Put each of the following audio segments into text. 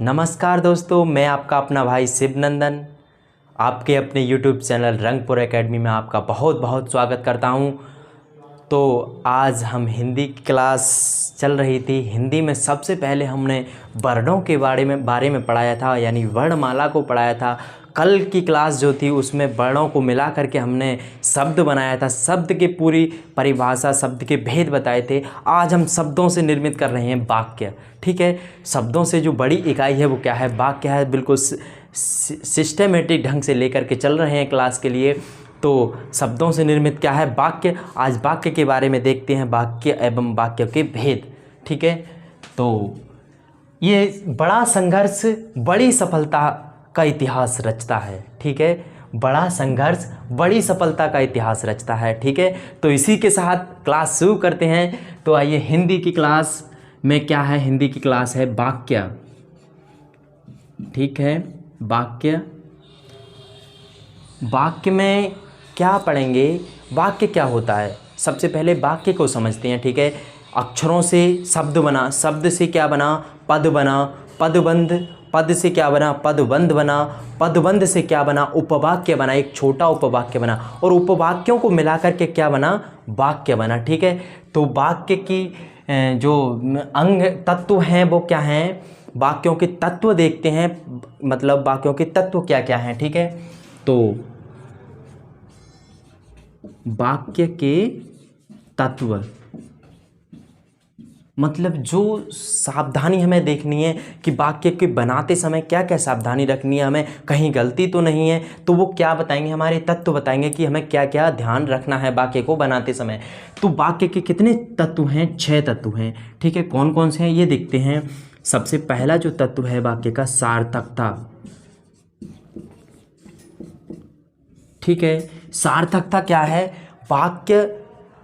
नमस्कार दोस्तों, मैं आपका अपना भाई शिवनंदन आपके अपने YouTube चैनल रंगपुर एकेडमी में आपका बहुत बहुत स्वागत करता हूं। तो आज हम हिंदी की क्लास चल रही थी। हिंदी में सबसे पहले हमने वर्णों के बारे में पढ़ाया था, यानी वर्णमाला को पढ़ाया था। कल की क्लास जो थी उसमें वर्णों को मिला करके हमने शब्द बनाया था, शब्द की पूरी परिभाषा, शब्द के भेद बताए थे। आज हम शब्दों से निर्मित कर रहे हैं वाक्य। ठीक है, शब्दों से जो बड़ी इकाई है वो क्या है? वाक्य है। बिल्कुल सिस्टमेटिक ढंग से लेकर के चल रहे हैं क्लास के लिए। तो शब्दों से निर्मित क्या है? वाक्य। आज वाक्य के बारे में देखते हैं, वाक्य एवं वाक्य के भेद। ठीक है, तो ये बड़ा संघर्ष बड़ी सफलता का इतिहास रचता है। ठीक है, बड़ा संघर्ष बड़ी सफलता का इतिहास रचता है। ठीक है, तो इसी के साथ क्लास शुरू करते हैं। तो आइए, हिंदी की क्लास में क्या है? हिंदी की क्लास है वाक्य। ठीक है, वाक्य। वाक्य में क्या पढ़ेंगे? वाक्य क्या होता है? सबसे पहले वाक्य को समझते हैं। ठीक है, अक्षरों से शब्द बना, शब्द से क्या बना? पद बना, पदबंध, पद से क्या बना? पदबंध बना, पदबंध से क्या बना? उपवाक्य बना, एक छोटा उपवाक्य बना, और उपवाक्यों को मिलाकर के क्या बना? वाक्य बना। ठीक है, तो वाक्य की जो अंग तत्व हैं वो क्या हैं? वाक्यों के तत्व देखते हैं, मतलब वाक्यों के तत्व क्या क्या हैं। ठीक है, तो वाक्य के तत्व मतलब जो सावधानी हमें देखनी है कि वाक्य के बनाते समय क्या क्या सावधानी रखनी है, हमें कहीं गलती तो नहीं है, तो वो क्या बताएंगे? हमारे तत्व बताएंगे कि हमें क्या क्या ध्यान रखना है वाक्य को बनाते समय। तो वाक्य के कितने तत्व हैं? 6 तत्व हैं। ठीक है, कौन कौन से हैं ये देखते हैं। सबसे पहला जो तत्व है वाक्य का, सार्थकता। ठीक है, सार्थकता क्या है? वाक्य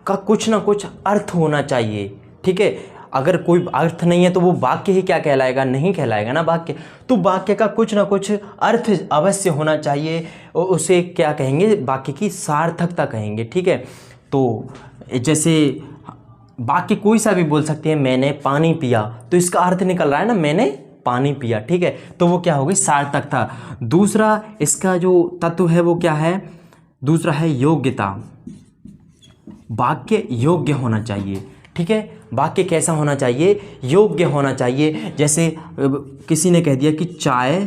का कुछ ना कुछ अर्थ होना चाहिए। ठीक है, अगर कोई अर्थ नहीं है तो वो वाक्य ही क्या कहलाएगा? नहीं कहलाएगा ना वाक्य। तो वाक्य का कुछ ना कुछ अर्थ अवश्य होना चाहिए, और उसे क्या कहेंगे? वाक्य की सार्थकता कहेंगे। ठीक है, तो जैसे वाक्य कोई सा भी बोल सकते हैं, मैंने पानी पिया, तो इसका अर्थ निकल रहा है ना, मैंने पानी पिया। ठीक है, तो वो क्या होगी? सार्थकता। दूसरा इसका जो तत्व है वो क्या है? दूसरा है योग्यता। वाक्य योग्य होना चाहिए। ठीक है, वाक्य कैसा होना चाहिए? योग्य होना चाहिए। जैसे किसी ने कह दिया कि चाय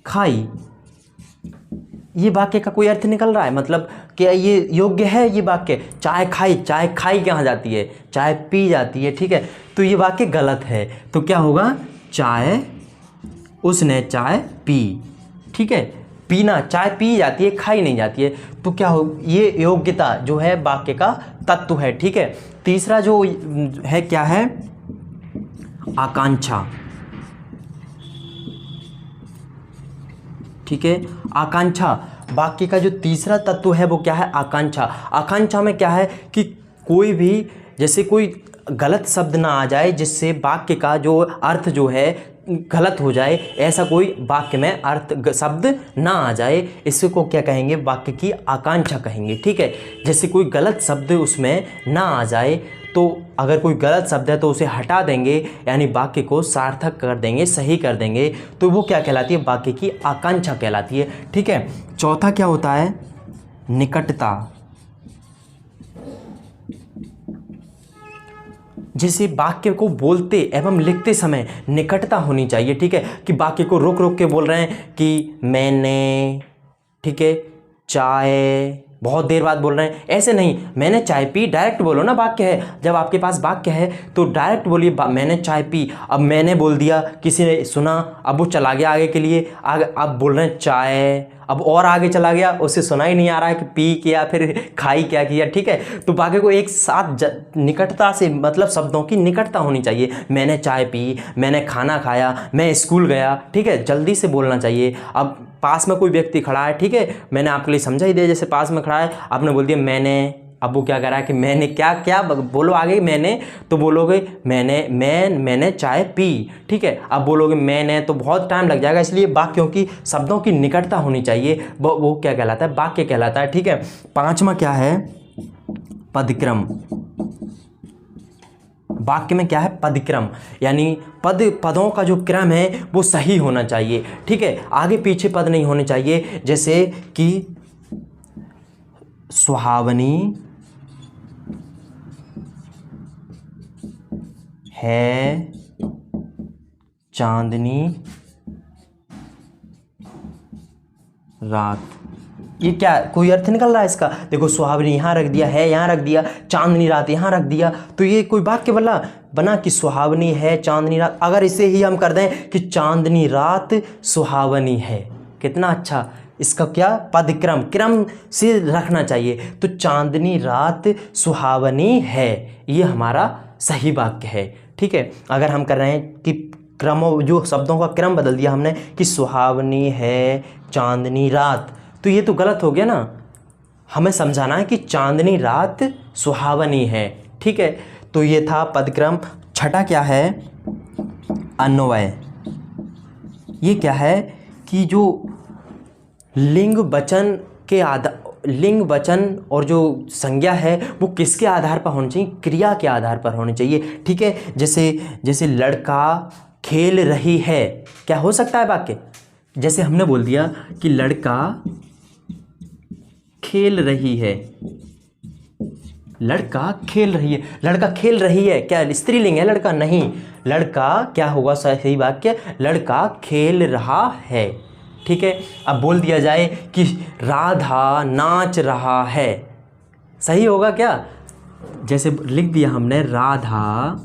खाई, ये वाक्य का कोई अर्थ निकल रहा है? मतलब क्या ये योग्य है? ये वाक्य चाय खाई, चाय खाई कहाँ जाती है? चाय पी जाती है। ठीक है, तो ये वाक्य गलत है। तो क्या होगा? चाय, उसने चाय पी। ठीक है, पीना, चाय पी जाती है, खाई नहीं जाती है। तो क्या हो? ये योग्यता जो है वाक्य का तत्व है। ठीक है, तीसरा जो है क्या है? आकांक्षा। ठीक है, आकांक्षा। वाक्य का जो तीसरा तत्व है वो क्या है? आकांक्षा। आकांक्षा में क्या है कि कोई भी, जैसे कोई गलत शब्द ना आ जाए जिससे वाक्य का जो अर्थ जो है गलत हो जाए, ऐसा कोई वाक्य में अर्थ शब्द ना आ जाए, इसको क्या कहेंगे? वाक्य की आकांक्षा कहेंगे। ठीक है, जैसे कोई गलत शब्द उसमें ना आ जाए, तो अगर कोई गलत शब्द है तो उसे हटा देंगे, यानी वाक्य को सार्थक कर देंगे, सही कर देंगे, तो वो क्या कहलाती है? वाक्य की आकांक्षा कहलाती है। ठीक है, चौथा क्या होता है? निकटता। जैसे वाक्य को बोलते एवं लिखते समय निकटता होनी चाहिए। ठीक है, कि वाक्य को रोक रोक के बोल रहे हैं कि मैंने, ठीक है, चाय, बहुत देर बाद बोल रहे हैं, ऐसे नहीं। मैंने चाय पी, डायरेक्ट बोलो ना। वाक्य है, जब आपके पास वाक्य है तो डायरेक्ट बोलिए मैंने चाय पी। अब मैंने बोल दिया, किसी ने सुना, अब वो चला गया आगे के लिए, आगे अब बोल रहे हैं चाय, अब और आगे चला गया, उसे सुना ही नहीं आ रहा है कि पी किया फिर खाई क्या किया। ठीक है, तो वाक्य को एक साथ निकटता से, मतलब शब्दों की निकटता होनी चाहिए। मैंने चाय पी, मैंने खाना खाया, मैं स्कूल गया। ठीक है, जल्दी से बोलना चाहिए। अब पास में कोई व्यक्ति खड़ा है, ठीक है, मैंने आपके लिए समझा ही दिया, जैसे पास में खड़ा है, आपने बोल दिया मैंने, अब वो क्या कह रहा है कि मैंने क्या क्या बोलो आगे? मैंने, तो बोलोगे मैंने चाय पी। ठीक है, अब बोलोगे मैंने, तो बहुत टाइम लग जाएगा, इसलिए वाक्यों की, शब्दों की निकटता होनी चाहिए। वो क्या कहलाता है? वाक्य कहलाता है। ठीक है, पांचवा क्या है? पदक्रम। वाक्य में क्या है, पदक्रम, यानी पदों का जो क्रम है वो सही होना चाहिए। ठीक है, आगे पीछे पद नहीं होने चाहिए। जैसे कि सुहावनी है चांदनी रात, ये क्या कोई अर्थ निकल रहा है इसका? देखो, सुहावनी यहाँ रख दिया, है यहाँ रख दिया, चांदनी रात यहाँ रख दिया, तो ये कोई वाक्य बना कि सुहावनी है चांदनी रात। अगर इसे ही हम कर दें कि चांदनी रात सुहावनी है, कितना अच्छा। इसका क्या, पदक्रम, क्रम से रखना चाहिए। तो चांदनी रात सुहावनी है, ये हमारा सही वाक्य है। ठीक है, अगर हम कर रहे हैं कि क्रम, जो शब्दों का क्रम बदल दिया हमने कि सुहावनी है चांदनी रात, तो ये तो गलत हो गया ना। हमें समझाना है कि चांदनी रात सुहावनी है। ठीक है, तो ये था पदक्रम। छठा क्या है, अन्वय। ये क्या है कि जो लिंग वचन के लिंग वचन और जो संज्ञा है वो किसके आधार पर होनी चाहिए, क्रिया के आधार पर होनी चाहिए। ठीक है, जैसे लड़का खेल रही है, क्या हो सकता है वाक्य? जैसे हमने बोल दिया कि लड़का खेल रही है, लड़का खेल रही है, लड़का खेल रही है, क्या स्त्रीलिंग है लड़का? नहीं, लड़का क्या होगा सही वाक्य, लड़का खेल रहा है। ठीक है, अब बोल दिया जाए कि राधा नाच रहा है, सही होगा क्या? जैसे लिख दिया हमने राधा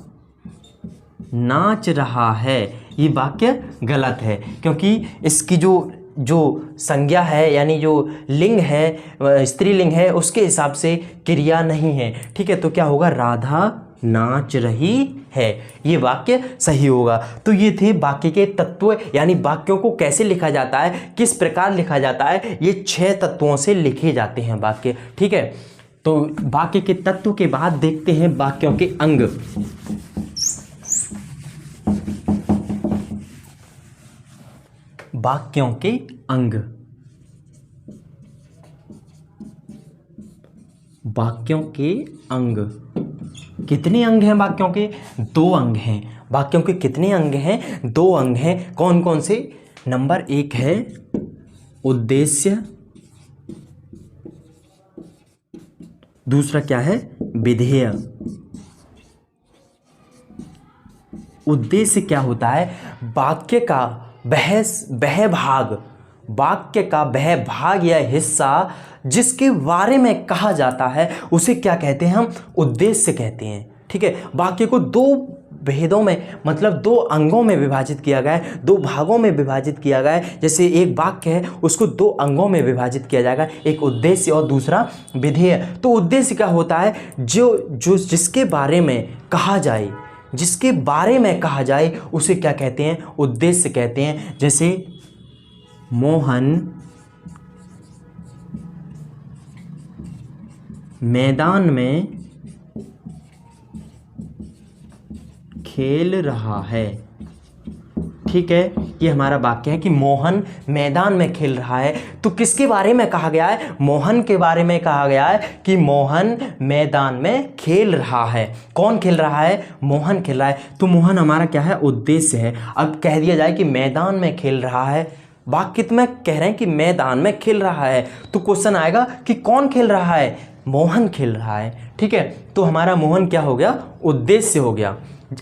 नाच रहा है, ये वाक्य गलत है, क्योंकि इसकी जो संज्ञा है, यानी जो लिंग है, स्त्रीलिंग है, उसके हिसाब से क्रिया नहीं है। ठीक है, तो क्या होगा, राधा नाच रही है, ये वाक्य सही होगा। तो ये थे वाक्य के तत्व, यानी वाक्यों को कैसे लिखा जाता है, किस प्रकार लिखा जाता है, ये 6 तत्वों से लिखे जाते हैं वाक्य। ठीक है, तो वाक्य के तत्व के बाद देखते हैं वाक्यों के अंग। वाक्यों के अंग, वाक्यों के अंग, कितने अंग हैं वाक्यों के? 2 अंग हैं। वाक्यों के कितने अंग हैं? 2 अंग हैं। कौन कौन से? नंबर 1 है उद्देश्य, दूसरा क्या है, विधेय। उद्देश्य क्या होता है, वाक्य का वह भाग, वाक्य का वह भाग या हिस्सा जिसके बारे में कहा जाता है उसे क्या कहते हैं, हम उद्देश्य कहते हैं। ठीक है, वाक्य को 2 भेदों में, मतलब 2 अंगों में विभाजित किया गया है, 2 भागों में विभाजित किया गया है। जैसे एक वाक्य है उसको 2 अंगों में विभाजित किया जाएगा, एक उद्देश्य और दूसरा विधेय। तो उद्देश्य क्या होता है, जो जिसके बारे में कहा जाए, जिसके बारे में कहा जाए उसे क्या कहते हैं, उद्देश्य कहते हैं। जैसे मोहन मैदान में खेल रहा है। ठीक है, ये हमारा वाक्य है कि मोहन मैदान में खेल रहा है। तो किसके बारे में कहा गया है, मोहन के बारे में कहा गया है कि मोहन मैदान में खेल रहा है। कौन खेल रहा है, मोहन खेल रहा है। तो मोहन हमारा क्या है, उद्देश्य है। अब कह दिया जाए कि मैदान में खेल रहा है, वाक्य में कह रहे हैं कि मैदान में खेल रहा है, तो क्वेश्चन आएगा कि कौन खेल रहा है, मोहन खेल रहा है। ठीक है, तो हमारा मोहन क्या हो गया, उद्देश्य हो गया।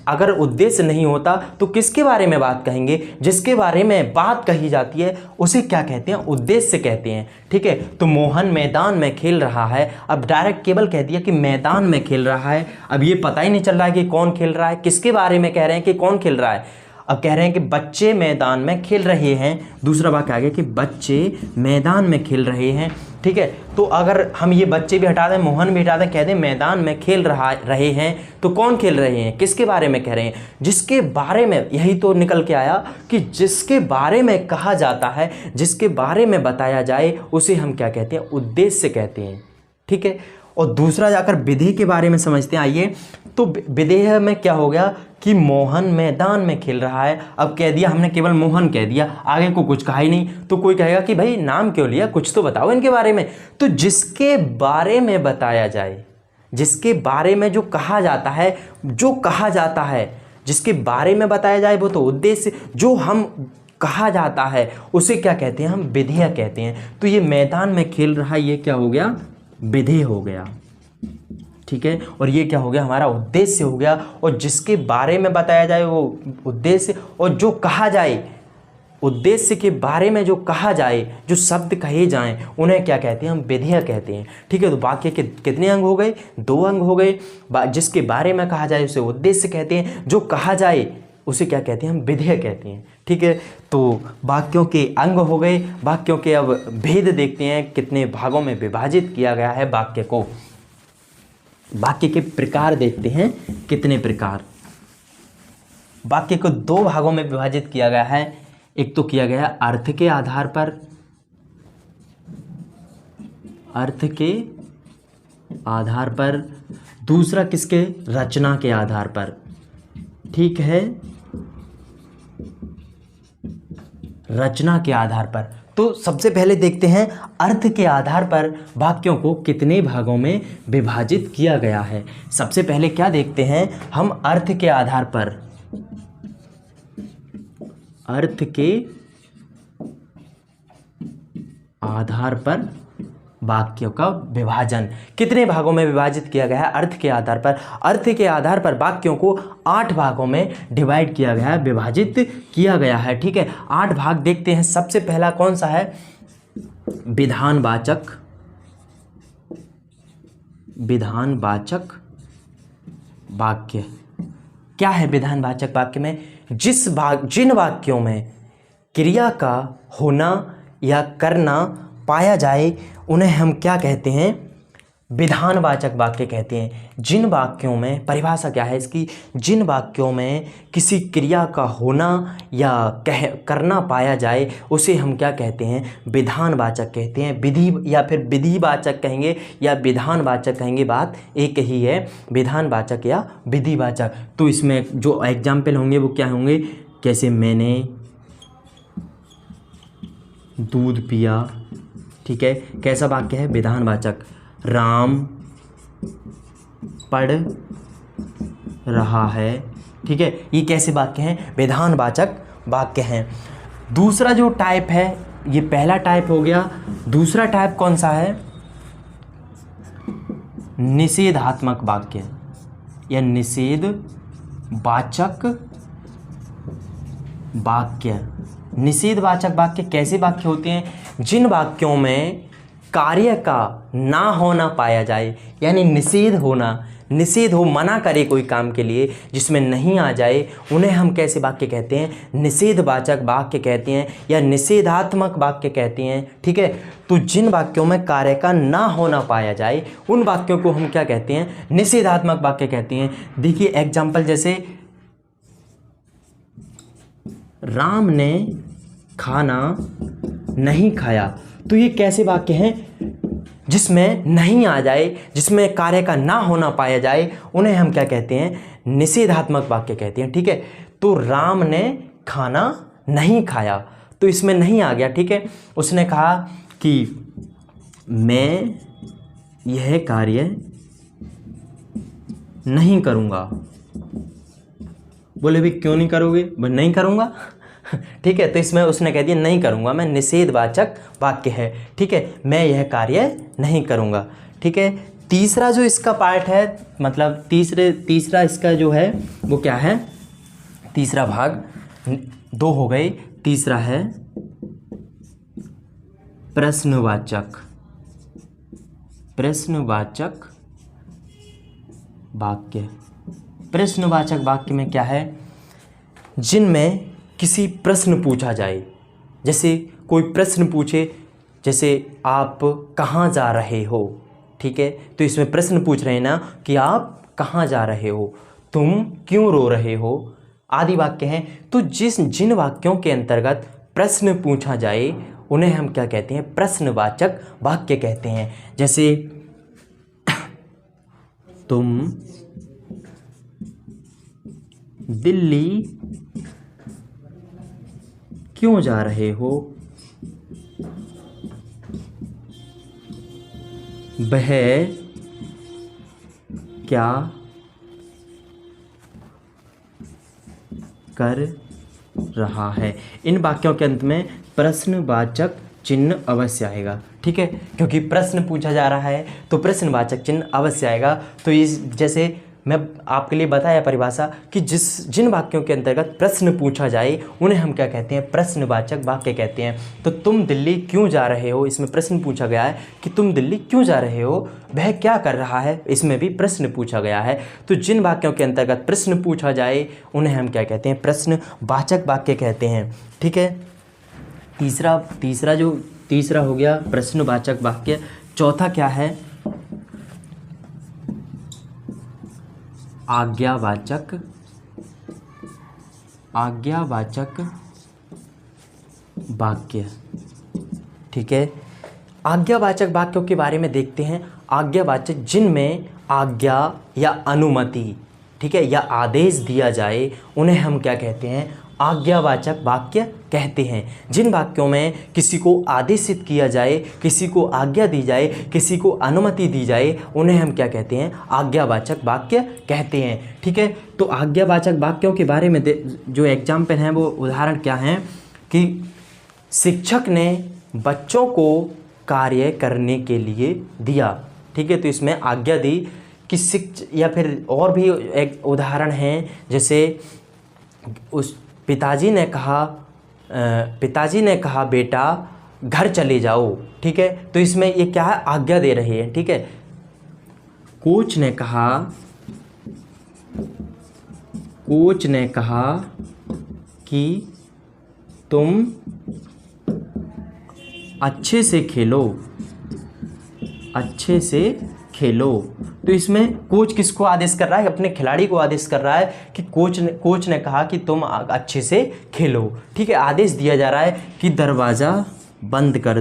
अगर उद्देश्य नहीं होता तो किसके बारे में बात कहेंगे, जिसके बारे में बात कही जाती है उसे क्या कहते हैं, उद्देश्य कहते हैं। ठीक है, तो मोहन मैदान में खेल रहा है। अब डायरेक्ट केवल कह दिया कि मैदान में खेल रहा है, अब ये पता ही नहीं चल रहा है कि कौन खेल रहा है, किसके बारे में कह रहे हैं कि कौन खेल रहा है। अब कह रहे हैं कि बच्चे मैदान में खेल रहे हैं, दूसरा वाक्य आ गया कि बच्चे मैदान में खेल रहे हैं। ठीक है, तो अगर हम ये बच्चे भी हटा दें, मोहन भी हटा दें, कह दें मैदान में खेल रहे हैं, तो कौन खेल रहे हैं, किसके बारे में कह रहे हैं, जिसके बारे में। यही तो निकल के आया कि जिसके बारे में कहा जाता है, जिसके बारे में बताया जाए उसे हम क्या कहते हैं, उद्देश्य कहते हैं। ठीक है, और दूसरा जाकर विधेय के बारे में समझते हैं। आइए, तो विधेय में क्या हो गया कि मोहन मैदान में खेल रहा है। अब कह दिया हमने, केवल मोहन कह दिया, आगे को कुछ कहा ही नहीं। तो कोई कहेगा कि भाई नाम क्यों लिया, कुछ तो बताओ इनके बारे में। तो जिसके बारे में बताया जाए, जिसके बारे में जो कहा जाता है, जिसके बारे में बताया जाए वो तो उद्देश्य, जो हम कहा जाता है उसे क्या कहते हैं, हम विधेय कहते हैं। तो ये मैदान में खेल रहा है, ये क्या हो गया, विधेय हो गया, ठीक है। और ये क्या हो गया, हमारा उद्देश्य हो गया। और जिसके बारे में बताया जाए वो उद्देश्य, और जो कहा जाए, उद्देश्य के बारे में जो कहा जाए, जो शब्द कहे जाएं, उन्हें क्या कहते हैं, हम विधेय कहते हैं, ठीक है। तो वाक्य के कितने अंग हो गए, 2 अंग हो गए। जिसके बारे में कहा जाए उसे उद्देश्य कहते हैं, जो कहा जाए उसे क्या कहते हैं, हम विधेय कहते हैं, ठीक है। तो वाक्यों के अंग हो गए। वाक्यों के अब भेद देखते हैं, कितने भागों में विभाजित किया गया है वाक्य को। वाक्य के प्रकार देखते हैं, कितने प्रकार। वाक्य को 2 भागों में विभाजित किया गया है। एक तो किया गया अर्थ के आधार पर, अर्थ के आधार पर, दूसरा किसके, रचना के आधार पर, ठीक है, रचना के आधार पर। तो सबसे पहले देखते हैं अर्थ के आधार पर वाक्यों को कितने भागों में विभाजित किया गया है। सबसे पहले क्या देखते हैं हम, अर्थ के आधार पर, अर्थ के आधार पर वाक्यों का विभाजन कितने भागों में विभाजित किया गया है, अर्थ के आधार पर। अर्थ के आधार पर वाक्यों को 8 भागों में डिवाइड किया गया है, विभाजित किया गया है, ठीक है। 8 भाग देखते हैं। सबसे पहला कौन सा है, विधानवाचक, विधानवाचक वाक्य। क्या है विधानवाचक वाक्य में, जिन वाक्यों में क्रिया का होना या करना पाया जाए उन्हें हम क्या कहते हैं, विधानवाचक वाक्य कहते हैं। जिन वाक्यों में, परिभाषा क्या है इसकी, जिन वाक्यों में किसी क्रिया का होना या करना पाया जाए उसे हम क्या कहते हैं, विधानवाचक कहते हैं। विधि या फिर विधिवाचक कहेंगे या विधानवाचक कहेंगे, बात एक ही है, विधानवाचक या विधिवाचक। तो इसमें जो एग्जाम्पल होंगे वो क्या होंगे, कैसे मैंने दूध पिया, ठीक है, कैसा वाक्य है, विधानवाचक। राम पढ़ रहा है, ठीक है, ये कैसे वाक्य हैं, विधानवाचक वाक्य हैं। दूसरा जो टाइप है, ये पहला टाइप हो गया। दूसरा टाइप कौन सा है, निषेधात्मक वाक्य या निषेधवाचक वाक्य। निषेधवाचक वाक्य कैसे वाक्य होते हैं, जिन वाक्यों में कार्य का ना होना पाया जाए, यानी निषेध होना, निषेध हो, मना करे कोई काम के लिए जिसमें नहीं आ जाए, उन्हें हम कैसे वाक्य कहते हैं, निषेधवाचक वाक्य कहते हैं या निषेधात्मक वाक्य कहते हैं, ठीक है। तो जिन वाक्यों में कार्य का ना होना पाया जाए उन वाक्यों को हम क्या कहते हैं, निषेधात्मक वाक्य कहते हैं। देखिए एग्जाम्पल, जैसे राम ने खाना नहीं खाया, तो ये कैसे वाक्य हैं, जिसमें नहीं आ जाए, जिसमें कार्य का ना होना पाया जाए, उन्हें हम क्या कहते हैं, निषेधात्मक वाक्य कहते हैं, ठीक है। तो राम ने खाना नहीं खाया, तो इसमें नहीं आ गया, ठीक है। उसने कहा कि मैं यह कार्य नहीं करूँगा। बोले भी क्यों नहीं करोगे, बोले नहीं करूँगा, ठीक है। तो इसमें उसने कह दिया नहीं करूँगा, मैं, निषेधवाचक वाक्य है, ठीक है, मैं यह कार्य नहीं करूँगा, ठीक है। तीसरा जो इसका पार्ट है, मतलब तीसरा इसका जो है वो क्या है, तीसरा भाग, 2 हो गए। तीसरा है प्रश्नवाचक, प्रश्नवाचक वाक्य। प्रश्नवाचक वाक्य में क्या है, जिनमें किसी प्रश्न पूछा जाए, जैसे कोई प्रश्न पूछे, जैसे आप कहाँ जा रहे हो, ठीक है, तो इसमें प्रश्न पूछ रहे हैं ना कि आप कहाँ जा रहे हो, तुम क्यों रो रहे हो, आदि वाक्य हैं। तो जिन वाक्यों के अंतर्गत प्रश्न पूछा जाए उन्हें हम क्या कहते हैं, प्रश्नवाचक वाक्य कहते हैं। जैसे तुम दिल्ली क्यों जा रहे हो, वह क्या कर रहा है। इन वाक्यों के अंत में प्रश्नवाचक चिन्ह अवश्य आएगा, ठीक है, क्योंकि प्रश्न पूछा जा रहा है तो प्रश्नवाचक चिन्ह अवश्य आएगा। तो इस जैसे मैं आपके लिए बताया परिभाषा कि जिन वाक्यों के अंतर्गत प्रश्न पूछा जाए उन्हें हम क्या कहते हैं, प्रश्नवाचक वाक्य कहते हैं। तो तुम दिल्ली क्यों जा रहे हो, इसमें प्रश्न पूछा गया है कि तुम दिल्ली क्यों जा रहे हो, वह क्या कर रहा है, इसमें भी प्रश्न पूछा गया है। तो जिन वाक्यों के अंतर्गत प्रश्न पूछा जाए उन्हें हम क्या कहते हैं, प्रश्नवाचक वाक्य कहते हैं, ठीक है। तीसरा हो गया प्रश्नवाचक वाक्य। चौथा क्या है, आज्ञावाचक वाक्य, ठीक है। आज्ञावाचक वाक्यों के बारे में देखते हैं। आज्ञावाचक जिनमें आज्ञा या अनुमति, ठीक है, या आदेश दिया जाए उन्हें हम क्या कहते हैं, आज्ञावाचक वाक्य कहते हैं। जिन वाक्यों में किसी को आदेशित किया जाए, किसी को आज्ञा दी जाए, किसी को अनुमति दी जाए उन्हें हम क्या कहते हैं, आज्ञावाचक वाक्य कहते हैं, ठीक है। तो आज्ञावाचक वाक्यों के बारे में जो एग्जाम्पल हैं वो उदाहरण क्या हैं कि शिक्षक ने बच्चों को कार्य करने के लिए दिया, ठीक है, तो इसमें आज्ञा दी कि या फिर और भी एक उदाहरण है, जैसे उस पिताजी ने कहा बेटा घर चले जाओ, ठीक है, तो इसमें ये क्या है, आज्ञा दे रही है, ठीक है। कोच ने कहा कि तुम अच्छे से खेलो, तो इसमें कोच किसको आदेश कर रहा है, अपने खिलाड़ी को आदेश कर रहा है कि कोच ने कहा कि तुम अच्छे से खेलो, ठीक है। आदेश दिया जा रहा है कि दरवाज़ा बंद कर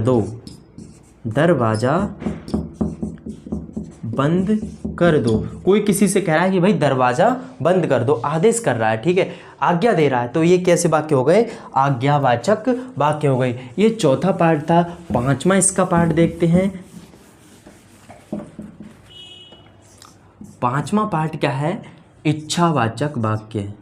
दो, कोई किसी से कह रहा है कि भाई दरवाज़ा बंद कर दो, आदेश कर रहा है, ठीक है, आज्ञा दे रहा है। तो ये कैसे वाक्य हो गए, आज्ञावाचक वाक्य हो गए। ये चौथा पार्ट था। पांचवा इसका पार्ट देखते हैं। पांचवा पार्ट क्या है, इच्छावाचक वाक्य,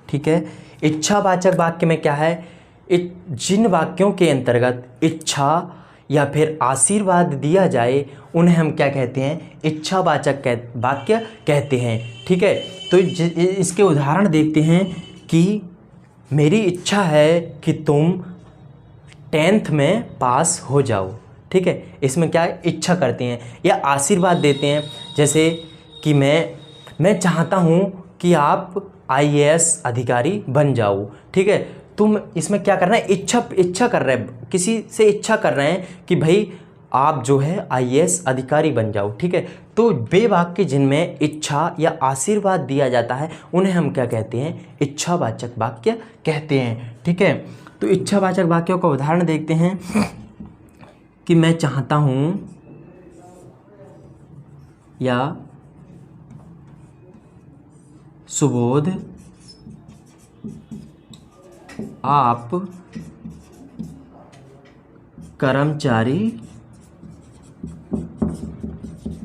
ठीक है। इच्छावाचक वाक्य में क्या है, जिन वाक्यों के अंतर्गत इच्छा या फिर आशीर्वाद दिया जाए उन्हें हम क्या कहते हैं, इच्छावाचक वाक्य कहते हैं, ठीक है। तो इसके उदाहरण देखते हैं कि मेरी इच्छा है कि तुम 10th में पास हो जाओ, ठीक है, इसमें क्या है, इच्छा करते हैं या आशीर्वाद देते हैं, जैसे कि मैं चाहता हूँ कि आप IAS अधिकारी बन जाओ, ठीक है। तुम इसमें क्या कर रहे हैं, इच्छा कर रहे हैं, किसी से इच्छा कर रहे हैं कि भाई आप जो है IAS अधिकारी बन जाओ, ठीक है। तो वे वाक्य जिनमें इच्छा या आशीर्वाद दिया जाता है उन्हें हम क्या कहते हैं, इच्छावाचक वाक्य कहते हैं, ठीक है। तो इच्छावाचक वाक्यों का उदाहरण देखते हैं कि मैं चाहता हूँ या सुबोध आप कर्मचारी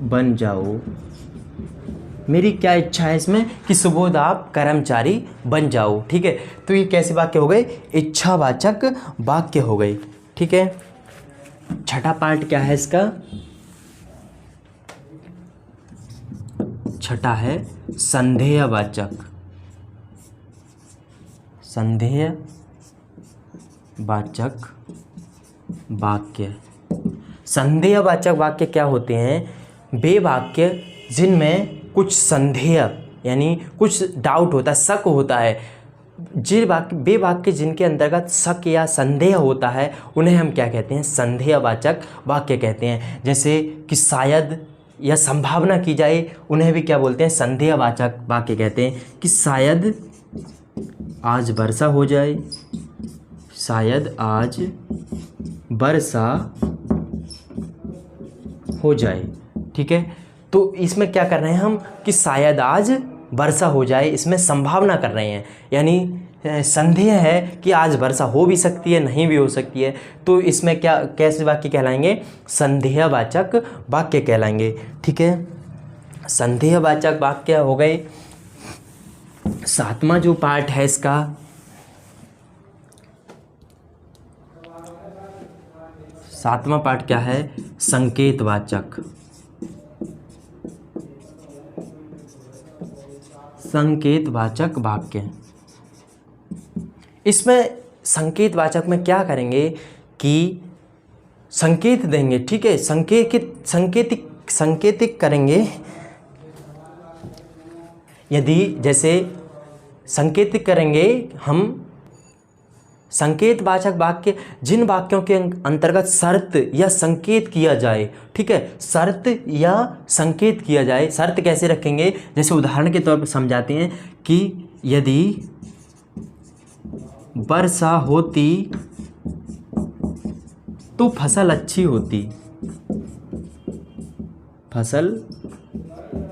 बन जाओ। मेरी क्या इच्छा है इसमें कि सुबोध आप कर्मचारी बन जाओ, ठीक है। तो ये कैसे वाक्य हो गए, इच्छावाचक वाक्य हो गए, ठीक है। छठा पार्ट क्या है इसका, छठा है संदेहवाचक वाक्य। संदेहवाचक वाक्य क्या होते हैं, वे वाक्य जिनमें कुछ संदेह यानी कुछ डाउट होता है, शक होता है, वे वाक्य जिनके अंतर्गत शक या संदेह होता है उन्हें हम क्या कहते हैं, संदेहवाचक वाक्य कहते हैं। जैसे कि शायद या संभावना की जाए उन्हें भी क्या बोलते हैं, संदेहवाचक वाक्य कहते हैं। कि शायद आज वर्षा हो जाए, शायद आज वर्षा हो जाए, ठीक है। तो इसमें क्या कर रहे हैं हम कि शायद आज वर्षा हो जाए, इसमें संभावना कर रहे हैं, यानी संदेह है कि आज वर्षा हो भी सकती है, नहीं भी हो सकती है, तो इसमें क्या कैसे वाक्य कहलाएंगे? संदेहवाचक वाक्य कहलाएंगे। ठीक है, संदेहवाचक वाक्य हो गए। सातवां जो पार्ट है इसका, सातवां पार्ट क्या है? संकेतवाचक। संकेतवाचक वाक्य। इसमें संकेतवाचक में क्या करेंगे कि संकेत देंगे। ठीक है, संकेतिक करेंगे। यदि जैसे संकेतिक करेंगे हम संकेतवाचक वाक्य जिन वाक्यों के अंतर्गत शर्त या संकेत किया जाए। ठीक है, शर्त या संकेत किया जाए। शर्त कैसे रखेंगे? जैसे उदाहरण के तौर पर समझाते हैं कि यदि वर्षा होती तो फसल अच्छी होती। फसल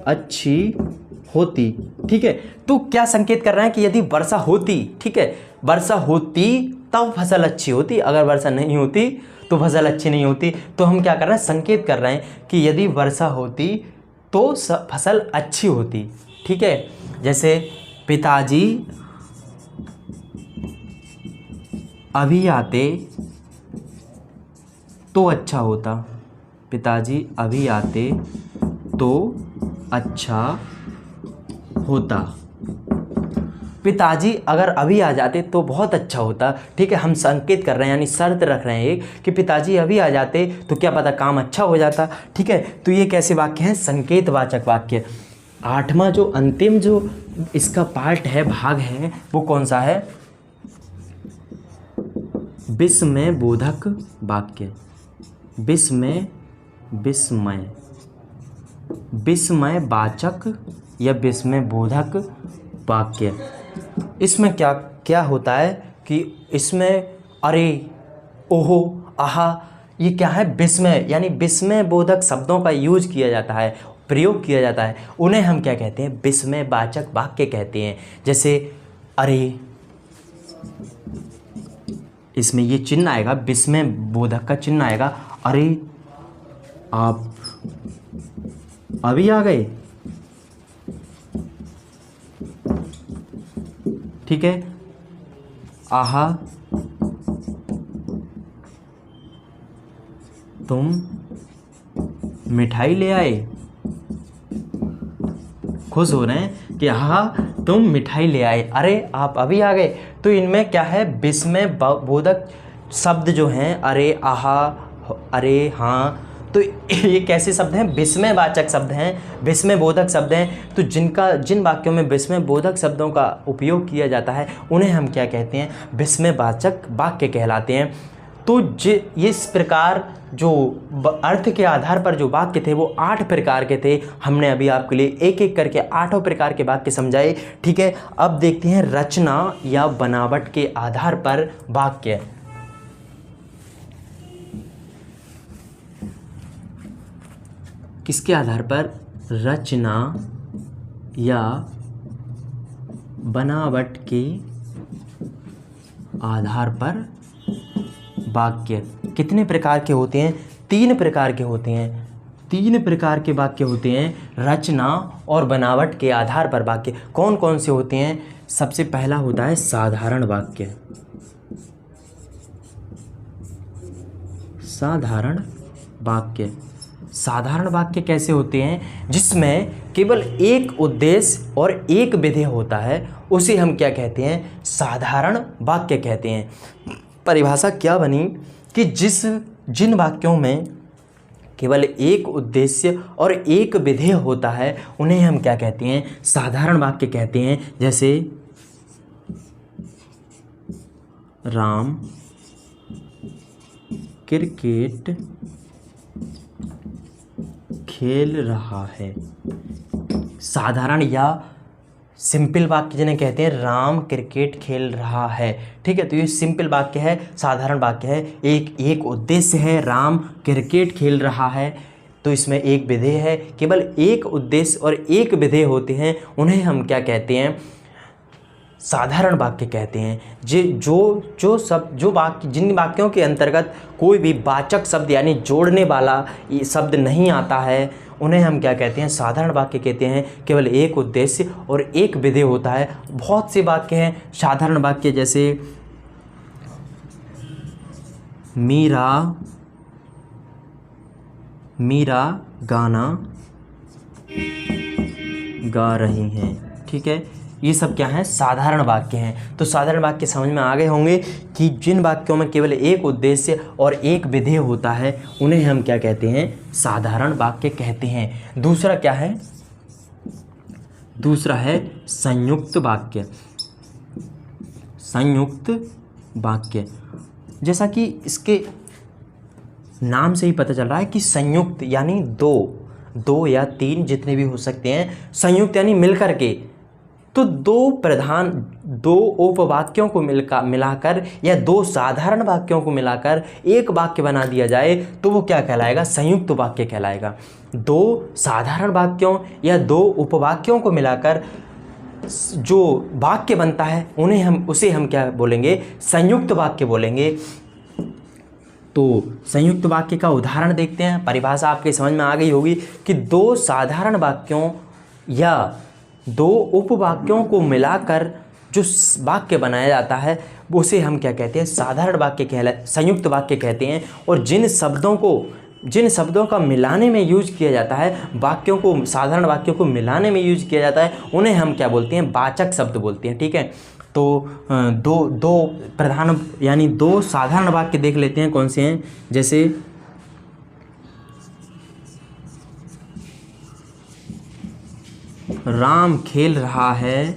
अच्छी होती। ठीक है, तो क्या संकेत कर रहे हैं कि यदि वर्षा होती, ठीक है, वर्षा होती तब फसल अच्छी होती, अगर वर्षा नहीं होती तो फसल अच्छी नहीं होती। तो हम क्या कर रहे हैं? संकेत कर रहे हैं कि यदि वर्षा होती तो फसल अच्छी होती। ठीक है, जैसे पिताजी अभी आते तो अच्छा होता। पिताजी अभी आते तो अच्छा होता। पिताजी अगर अभी आ जाते तो बहुत अच्छा होता। ठीक है, हम संकेत कर रहे हैं, यानी शर्त रख रहे हैं कि पिताजी अभी आ जाते तो क्या पता काम अच्छा हो जाता। ठीक है, तो ये कैसे वाक्य हैं? संकेतवाचक वाक्य। आठवां जो अंतिम जो इसका पार्ट है, भाग है, वो कौन सा है? विस्मय बोधक वाक्य। विस्मयवाचक या विस्मय बोधक वाक्य। इसमें क्या क्या होता है कि इसमें अरे, ओहो, आहा, ये क्या है? विस्मय, यानी विस्मय बोधक शब्दों का यूज किया जाता है, प्रयोग किया जाता है। उन्हें हम क्या कहते हैं? विस्मयवाचक वाक्य कहते हैं। जैसे अरे, इसमें ये चिन्ह आएगा, विस्मय बोधक का चिन्ह आएगा। अरे आप अभी आ गए। ठीक है, आहा तुम मिठाई ले आए। खुश हो रहे हैं कि आहा तुम मिठाई ले आए, अरे आप अभी आ गए। तो इनमें क्या है? विस्मय बोधक शब्द जो हैं, अरे, आहा, अरे, हाँ, तो ये कैसे शब्द हैं? विस्मयवाचक शब्द हैं, विस्मय बोधक शब्द हैं। तो जिन वाक्यों में विस्मय बोधक शब्दों का उपयोग किया जाता है उन्हें हम क्या कहते हैं? विस्मयवाचक वाक्य कहलाते हैं। तो इस प्रकार जो अर्थ के आधार पर जो वाक्य थे वो 8 प्रकार के थे। हमने अभी आपके लिए एक एक करके 8 प्रकार के वाक्य समझाए। ठीक है, अब देखते हैं रचना या बनावट के आधार पर वाक्य। किसके आधार पर? रचना या बनावट के आधार पर वाक्य कितने प्रकार के होते हैं? 3 प्रकार के होते हैं। 3 प्रकार के वाक्य होते हैं रचना और बनावट के आधार पर वाक्य। कौन कौन से होते हैं? सबसे पहला होता है साधारण वाक्य। साधारण वाक्य। साधारण वाक्य कैसे होते हैं? जिसमें केवल एक उद्देश्य और एक विधेय होता है, उसे हम क्या कहते हैं? साधारण वाक्य कहते हैं। परिभाषा क्या बनी कि जिन वाक्यों में केवल एक उद्देश्य और एक विधेय होता है उन्हें हम क्या कहते हैं? साधारण वाक्य कहते हैं। जैसे राम क्रिकेट खेल रहा है। साधारण या सिंपल वाक्य जिन्हें कहते हैं राम क्रिकेट खेल रहा है। ठीक है, तो ये सिंपल वाक्य है, साधारण वाक्य है। एक उद्देश्य है, राम क्रिकेट खेल रहा है, तो इसमें एक विधेय है। केवल एक उद्देश्य और एक विधेय होते हैं, उन्हें हम क्या कहते हैं? साधारण वाक्य कहते हैं। जो वाक्य, जिन वाक्यों के अंतर्गत कोई भी वाचक शब्द यानी जोड़ने वाला ये शब्द नहीं आता है, उन्हें हम क्या कहते हैं, साधारण वाक्य कहते हैं। केवल एक उद्देश्य और एक विधेय होता है। बहुत से वाक्य हैं साधारण वाक्य, जैसे मीरा गाना गा रही हैं। ठीक है, ये सब क्या है, साधारण वाक्य हैं। तो साधारण वाक्य समझ में आ गए होंगे कि जिन वाक्यों में केवल एक उद्देश्य और एक विधेय होता है उन्हें हम क्या कहते हैं, साधारण वाक्य कहते हैं। दूसरा क्या है, दूसरा है संयुक्त वाक्य। संयुक्त वाक्य, जैसा कि इसके नाम से ही पता चल रहा है कि संयुक्त यानी दो या तीन जितने भी हो सकते हैं, संयुक्त यानी मिलकर के। तो दो उपवाक्यों को मिलाकर या दो साधारण वाक्यों को मिलाकर एक वाक्य बना दिया जाए तो वो क्या कहलाएगा, संयुक्त वाक्य कहलाएगा। दो साधारण वाक्यों या दो उपवाक्यों को मिलाकर जो वाक्य बनता है उसे हम क्या बोलेंगे, संयुक्त वाक्य बोलेंगे। तो संयुक्त वाक्य का उदाहरण देखते हैं। परिभाषा आपके समझ में आ गई होगी कि दो साधारण वाक्यों या दो उपवाक्यों को मिलाकर जो वाक्य बनाया जाता है उसे हम क्या कहते हैं, साधारण वाक्य संयुक्त वाक्य कहते हैं। और जिन शब्दों का मिलाने में यूज किया जाता है, वाक्यों को, साधारण वाक्यों को मिलाने में यूज किया जाता है, उन्हें हम क्या बोलते हैं, वाचक शब्द बोलते हैं। ठीक है, तो दो प्रधान यानी दो साधारण वाक्य देख लेते हैं कौन से हैं। जैसे राम खेल रहा है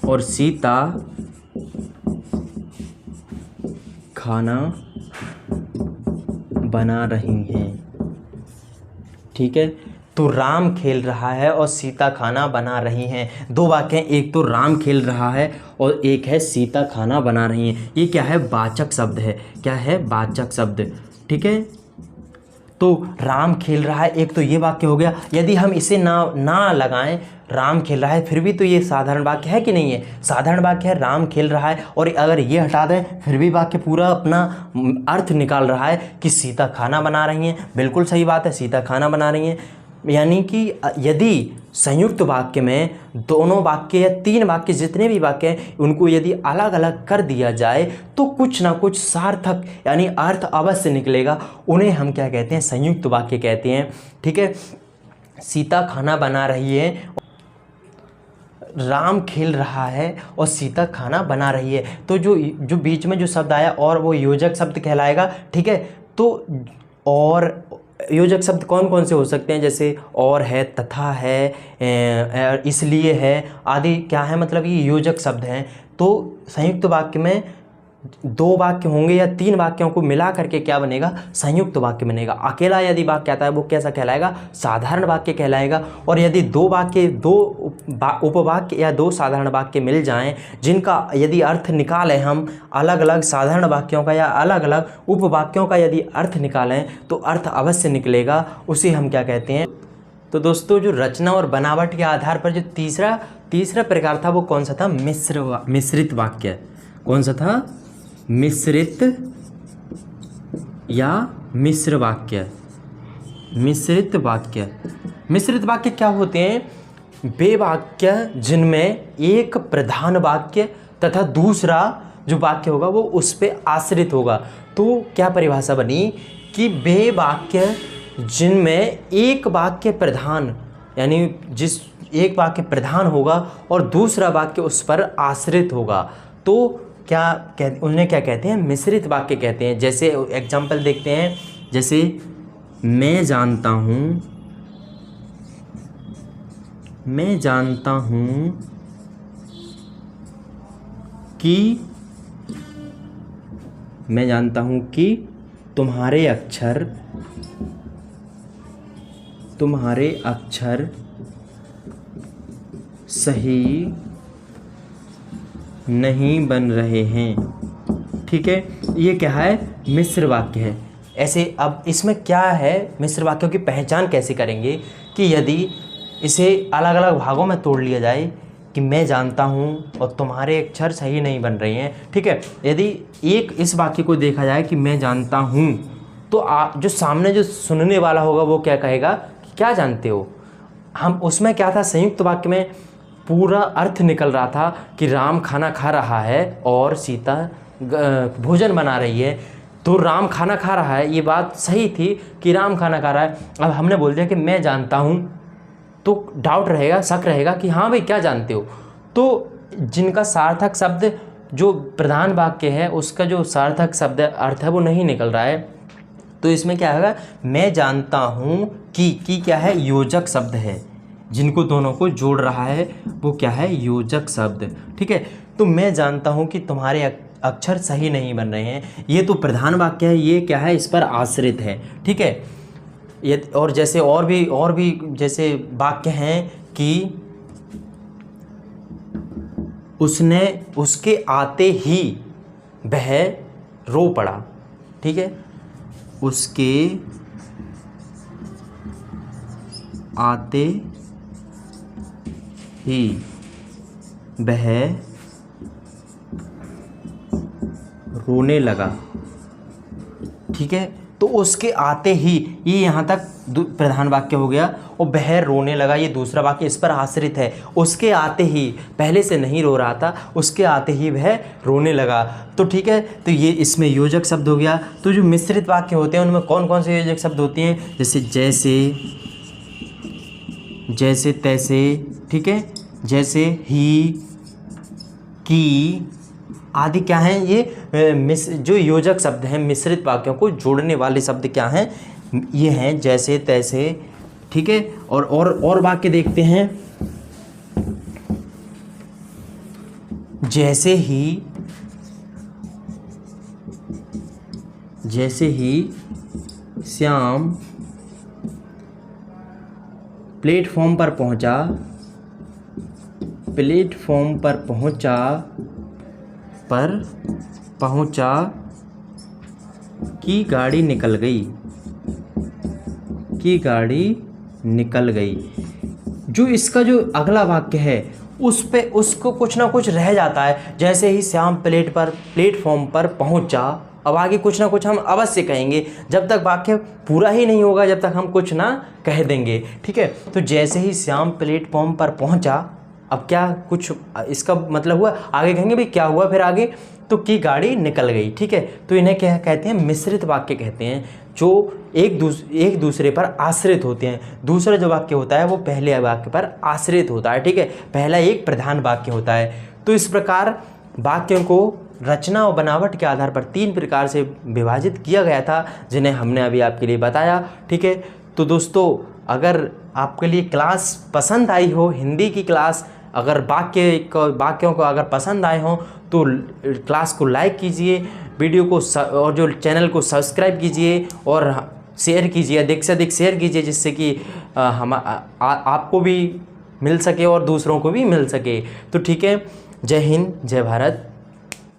और सीता खाना बना रही हैं। ठीक है, तो राम खेल रहा है और सीता खाना बना रही हैं। दो वाक्य हैं, एक तो राम खेल रहा है और एक है सीता खाना बना रही हैं। ये क्या है, वाचक शब्द है। क्या है, वाचक शब्द। ठीक है, तो राम खेल रहा है, एक तो ये वाक्य हो गया। यदि हम इसे ना लगाएं, राम खेल रहा है, फिर भी तो ये साधारण वाक्य है कि नहीं है, साधारण वाक्य है, राम खेल रहा है। और अगर ये हटा दें फिर भी वाक्य पूरा अपना अर्थ निकाल रहा है कि सीता खाना बना रही हैं। बिल्कुल सही बात है, सीता खाना बना रही हैं। यानी कि यदि संयुक्त वाक्य में दोनों वाक्य या तीन वाक्य जितने भी वाक्य हैं उनको यदि अलग अलग कर दिया जाए तो कुछ ना कुछ सार्थक यानी अर्थ अवश्य निकलेगा। उन्हें हम क्या कहते हैं, संयुक्त वाक्य कहते हैं। ठीक है, सीता खाना बना रही है, राम खेल रहा है और सीता खाना बना रही है। तो जो बीच में जो शब्द आया और वो योजक शब्द कहलाएगा। ठीक है, तो और योजक शब्द कौन कौन से हो सकते हैं, जैसे और है, तथा है, इसलिए है आदि। क्या है, मतलब ये योजक शब्द हैं। तो संयुक्त वाक्य में दो वाक्य होंगे या तीन वाक्यों को मिला करके क्या बनेगा, संयुक्त वाक्य बनेगा। अकेला यदि वाक्य आता है वो कैसा कहलाएगा, साधारण वाक्य कहलाएगा। और यदि दो उपवाक्य या दो साधारण वाक्य मिल जाएं जिनका यदि अर्थ निकालें हम अलग अलग साधारण वाक्यों का या अलग अलग उपवाक्यों का यदि अर्थ निकालें तो अर्थ अवश्य निकलेगा, उसे हम क्या कहते हैं। तो दोस्तों, जो रचना और बनावट के आधार पर जो तीसरा प्रकार था वो कौन सा था, मिश्रित वाक्य। कौन सा था, मिश्रित या मिश्र वाक्य। मिश्रित वाक्य, मिश्रित वाक्य क्या होते हैं, वे वाक्य जिनमें एक प्रधान वाक्य तथा दूसरा जो वाक्य होगा वो उस पर आश्रित होगा। तो क्या परिभाषा बनी कि वे वाक्य जिनमें एक वाक्य प्रधान यानी एक वाक्य प्रधान होगा और दूसरा वाक्य उस पर आश्रित होगा, तो उन्हें क्या कहते हैं, मिश्रित वाक्य कहते हैं। जैसे एग्जाम्पल देखते हैं, जैसे मैं जानता हूँ कि तुम्हारे अक्षर सही नहीं बन रहे हैं। ठीक है, ये क्या है, मिश्र वाक्य है। ऐसे अब इसमें क्या है, मिश्र वाक्यों की पहचान कैसे करेंगे कि यदि इसे अलग अलग भागों में तोड़ लिया जाए कि मैं जानता हूँ और तुम्हारे अक्षर सही नहीं बन रहे हैं। ठीक है, यदि एक इस वाक्य को देखा जाए कि मैं जानता हूँ, तो जो सामने जो सुनने वाला होगा वो क्या कहेगा कि क्या जानते हो। हम उसमें क्या था, संयुक्त वाक्य में पूरा अर्थ निकल रहा था कि राम खाना खा रहा है और सीता भोजन बना रही है। तो राम खाना खा रहा है, ये बात सही थी कि राम खाना खा रहा है। अब हमने बोल दिया कि मैं जानता हूँ, तो डाउट रहेगा, शक रहेगा कि हाँ भाई क्या जानते हो। तो जिनका सार्थक शब्द जो प्रधान वाक्य है उसका जो सार्थक शब्द अर्थ है वो नहीं निकल रहा है, तो इसमें क्या होगा, मैं जानता हूँ कि क्या है, योजक शब्द है। जिनको दोनों को जोड़ रहा है वो क्या है, योजक शब्द। ठीक है, तो मैं जानता हूँ कि तुम्हारे अक्षर सही नहीं बन रहे हैं, ये तो प्रधान वाक्य है, ये क्या है, इस पर आश्रित है। ठीक है, ये और जैसे और भी जैसे वाक्य हैं कि उसने उसके आते ही वह रो पड़ा। ठीक है, उसके आते ही वह रोने लगा। ठीक है, तो उसके आते ही, ये यहाँ तक प्रधान वाक्य हो गया, और वह रोने लगा ये दूसरा वाक्य इस पर आश्रित है। उसके आते ही, पहले से नहीं रो रहा था, उसके आते ही वह रोने लगा। तो ठीक है, तो ये इसमें योजक शब्द हो गया। तो जो मिश्रित वाक्य होते हैं उनमें कौन कौन से योजक शब्द होते हैं, जैसे जैसे तैसे, ठीक है, जैसे ही, की आदि क्या हैं, ये जो योजक शब्द हैं, मिश्रित वाक्यों को जोड़ने वाले शब्द क्या हैं, ये हैं जैसे तैसे। ठीक है, और वाक्य देखते हैं, जैसे ही श्याम प्लेटफॉर्म पर पहुंचा कि गाड़ी निकल गई। जो इसका जो अगला वाक्य है उसको कुछ ना कुछ रह जाता है, जैसे ही श्याम प्लेटफॉर्म पर पहुंचा। अब आगे कुछ ना कुछ हम अवश्य कहेंगे, जब तक वाक्य पूरा ही नहीं होगा जब तक हम कुछ ना कह देंगे। ठीक है, तो जैसे ही श्याम प्लेटफॉर्म पर पहुंचा, अब क्या कुछ इसका मतलब हुआ, आगे कहेंगे भाई क्या हुआ फिर आगे, तो की गाड़ी निकल गई। ठीक है, तो इन्हें क्या कहते हैं, मिश्रित वाक्य कहते हैं, जो एक दूसरे पर आश्रित होते हैं। दूसरा जो वाक्य होता है वो पहले वाक्य पर आश्रित होता है। ठीक है, पहला एक प्रधान वाक्य होता है। तो इस प्रकार वाक्यों को रचना और बनावट के आधार पर 3 प्रकार से विभाजित किया गया था, जिन्हें हमने अभी आपके लिए बताया। ठीक है, तो दोस्तों अगर आपके लिए क्लास पसंद आई हो, हिंदी की क्लास, अगर वाक्यों को अगर पसंद आए हों तो क्लास को लाइक कीजिए, वीडियो को और जो चैनल को सब्सक्राइब कीजिए और शेयर कीजिए, अधिक से अधिक शेयर कीजिए, जिससे कि आपको भी मिल सके और दूसरों को भी मिल सके। तो ठीक है, जय हिंद, जय भारत।